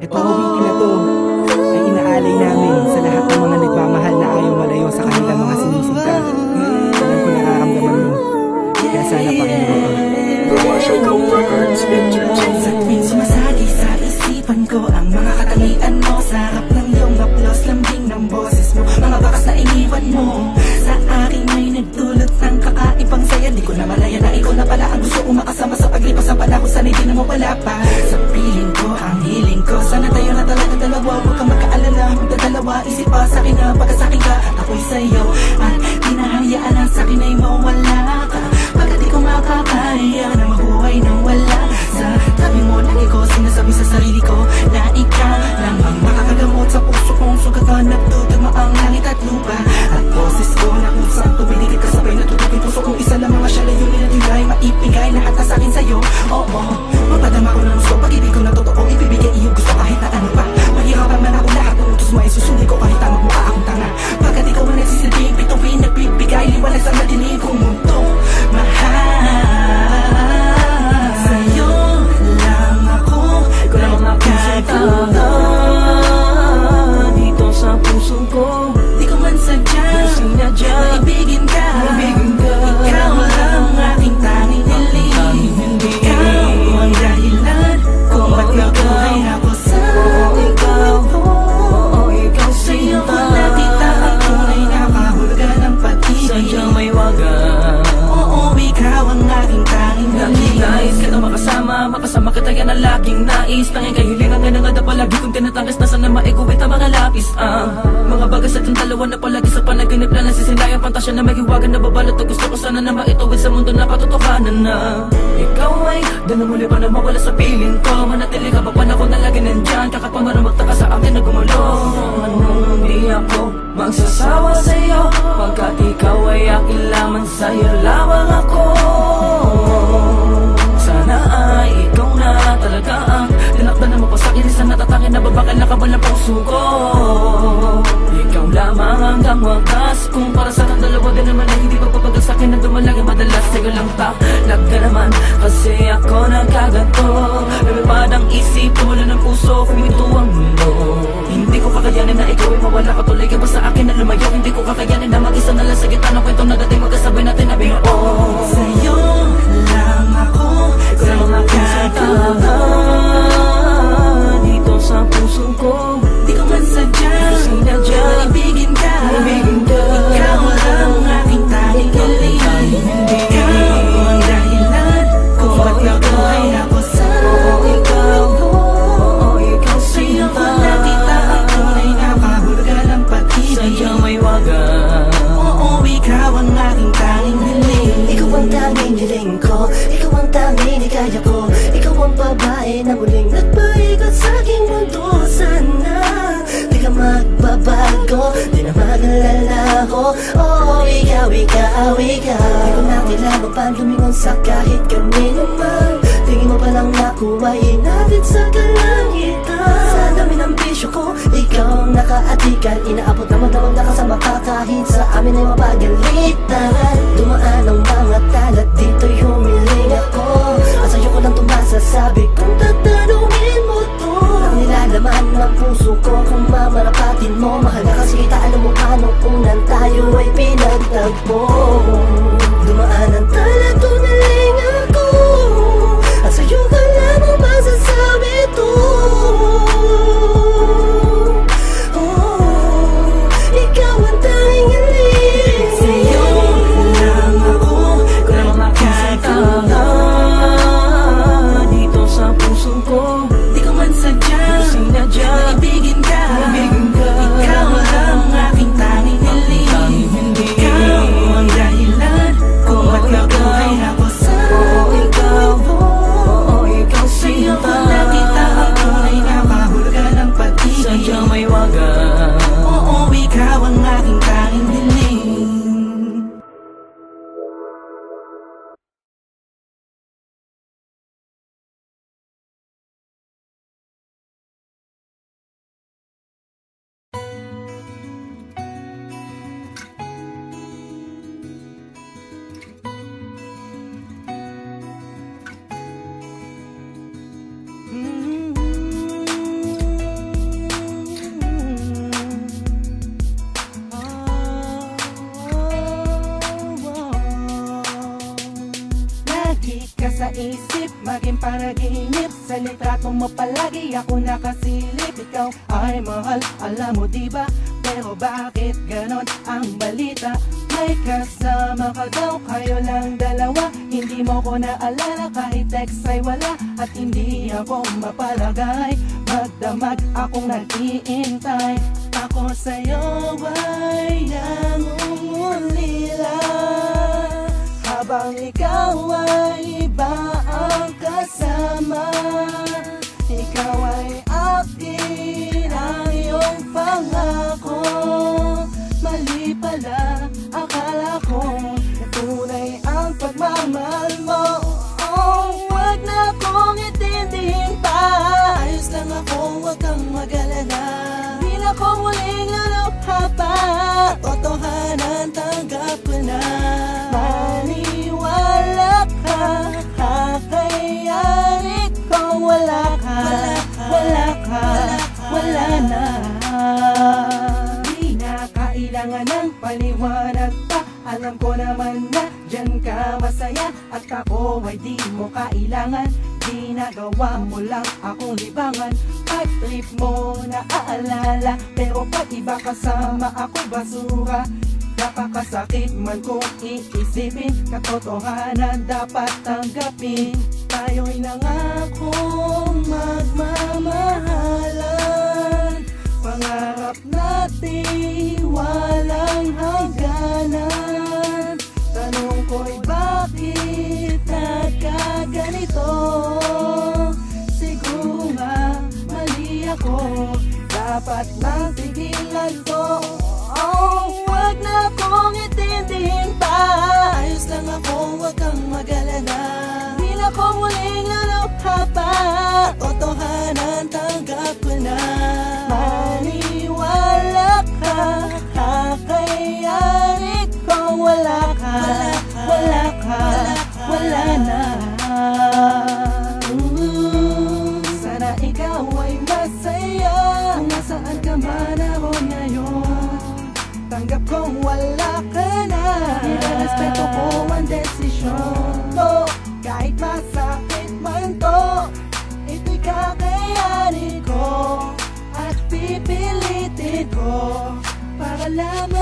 Itong awitin na to ay inaalay namin sa lahat ng mga nagmamahal na ayaw malayo sa kanilang mga sinisinta. Alam ko nararamdaman mo, kaya sana pakinggan ko. Sa tuwing sumasagi sa isipan ko ang mga katangian mo, sarap ng iyong haplos, lambing ng boses mo, mga bakas na iniwan mo sa akin ay nagdulot ng kakaibang saya. Di ko na malaya na ikaw na pala ang gusto kong makasama sa paglipas ng panahon. Sana'y di na mawala pa sa piling ko, ang hiling ko. Sana tayo na talaga dalawa, huwag kang magkaalala. Magdadalawa, isip pa sa akin na pagkasakin ka, ako'y sa'yo. At di nahayaan ang sa'kin ay mawala ka, pagkat di ko makakaya na mabuhay nang wala sa tabi mo. Lagi ko sinasabi sa sarili ko na ikaw lang ang makakagamot sa puso kong sugatan. Nagtutugma ang langit at lupa at boses ko na kusang tumiligid kasabay na tutupin puso kong isa lang mga siyalayunin at hingay maipigay lahat na sa'kin sa'yo. Oo, mapadama ko ng gusto, pag-ibig ko na totoo ibibigay iyong gusto kahit na ano pa. Mahirapan man ako, lahat ng utos mo ay susundin ko kahit ang magmukha akong tanga, pagkat ikaw ang nagsisilbing bituin, nagbibigay liwanag sa madilim kong mundo. Mahal sa'yo lang ako, ko lang makakagawa dito sa puso ko. Di ko man sadya maibigin ka, ikaw lang aking tanging hiling. Ikaw ang dahilan kung ba't nabuhay ako sa ikaw. Sa'yo ko nakita ang tunay na kahulugan ng pag-ibig. Sadyang may wagan, oo, ikaw ang aking tanging hiling. Nais ka na makasama kita, yan ang laging nais. Tanging kahilingan nga nangada palagi kong tinatangis na sana maiguwit ang mga lapis. Mga bagas at yung dalawa na palagi sa panaginip na nasisilayang pantasya na may hiwagan na babalot. At gusto ko sana na maituwid sa mundo na katotohanan na ikaw ay doon muli pa na mawala sa piling ko. Manatili ka pa panahon na lagi nandyan, kakapamara magtaka sa akin na gumulo. Anong di ako magsasawa sa'yo, pagkat ikaw ay akin lamang, sa'yo lamang ako. Sana ay ikaw na talaga ang tinakdan na mapasakirisan, natatangin na babakal na kabal ng puso ko. Ikaw lamang hanggang wakas, kung para sa kang dalawa din naman ay hindi pagpapagal sa'kin na dumalagi madalas. Sa'yo lang talag ka naman, kasi ako nagkaganto. Lumipad ang isip, tumula ng puso, kumito ang mundo. Hindi ko kakayanin na ikaw ay mawala ka, tuloy ka ba sa akin na lumayo. Hindi ko kakayanin na mag-isa na lang sa gitna ng kwentong nagating magkasabay natin na bigo. Sa'yo lang ako, ko lang makakagawa dito sa puso ko. Di ko man sadya maibigin ka, ikaw lang aking tanging hiling. Ikaw ang dahilan kung ba't nabuhay ako sa ikaw. Sa'yo ko nakita ang tunay na kahulugan ng pag-ibig. Sadyang may wagan, oo, ikaw ang aking tanging hiling. Ikaw ang tanging hiling ko, ikaw ang tanging hikaya ko. Ikaw ang babae na muling nagpaikot sa aking mundo. Sana di ka magbabago, di na mag-alala ko. Oh, ikaw, ikaw, ikaw. Di ko na kailangan pa lumingon sa kahit kanino man. Tingin mo palang nakuhain natin sa kalangitan. Sa dami ng bisyo ko, ikaw ang nakaatikan. Inaabot na magdamag na kasama ka kahit sa amin ay mapagalitan. Dumaan ang mga talat, dito'y humiling ako. At sa'yo ko lang tumasasabi kung tatanungin mo to. Ang nilalaman ng puso ko kung mamarapatin mo. Mahal na kasi kita, alam mo pa nung unan tayo ay pinagtagpo. Dumaan ang talat, tunaling ako. At sa'yo ka lamang masasabi to. Ikaw ang tanging hiling. Sa'yo lang ako, ko lang makakagawa dito sa panaginip. Sa litrato mo palagi ako nakasilip. Ikaw ay mahal, alam mo diba? Pero bakit ganon ang balita? May kasama ka daw, kayo lang dalawa. Hindi mo ko naalala, kahit text ay wala. At hindi ako mapalagay, magdamag akong nag-iintay. Ako sa'yo ay nangungulila, habang ikaw ay iba ang kasama. Ikaw ay akin, ang iyong pangako. Mali pala, akala ko na tunay ang pagmamahal mo. Oh, wag na akong itindihin pa. Ayos lang ako, wag kang mag-alala. Di na ko muling lulukha pa. Totohanan, tanggap ko na. Maniwala ka, kakayanin ko. Wala ka, wala ka, wala na. Di na kailangan ng paliwanag pa. Alam ko naman na dyan ka masaya, at ako ay di mo kailangan. Ginagawa mo lang akong libangan. Pag trip mo naaalala, pero pag iba kasama ako basura. Napakasakit man kung iisipin, katotohanan dapat tanggapin. Tayo'y nangakong magmamahalan, pangarap natin walang hangganan. Tanong ko'y bakit nagkaganito? Siguro nga mali ako, dapat nang tigilan ko. Oh, wag na akong itindihin pa. Ayos lang ako, wag kang mag-alala. Di na ko muling lulukha pa. Totohanan, tanggap ko na. Maniwala ka, kakayanin ko. Wala ka, wala ka, wala na. Sana ikaw ay masaya, kung nasaan ka man ako ngayon. Tanggap kong wala ka na, irerespeto ko ang desisyon mo. Kahit masakit man to, ito'y kakayanin ko, at pipilitin ko para lamang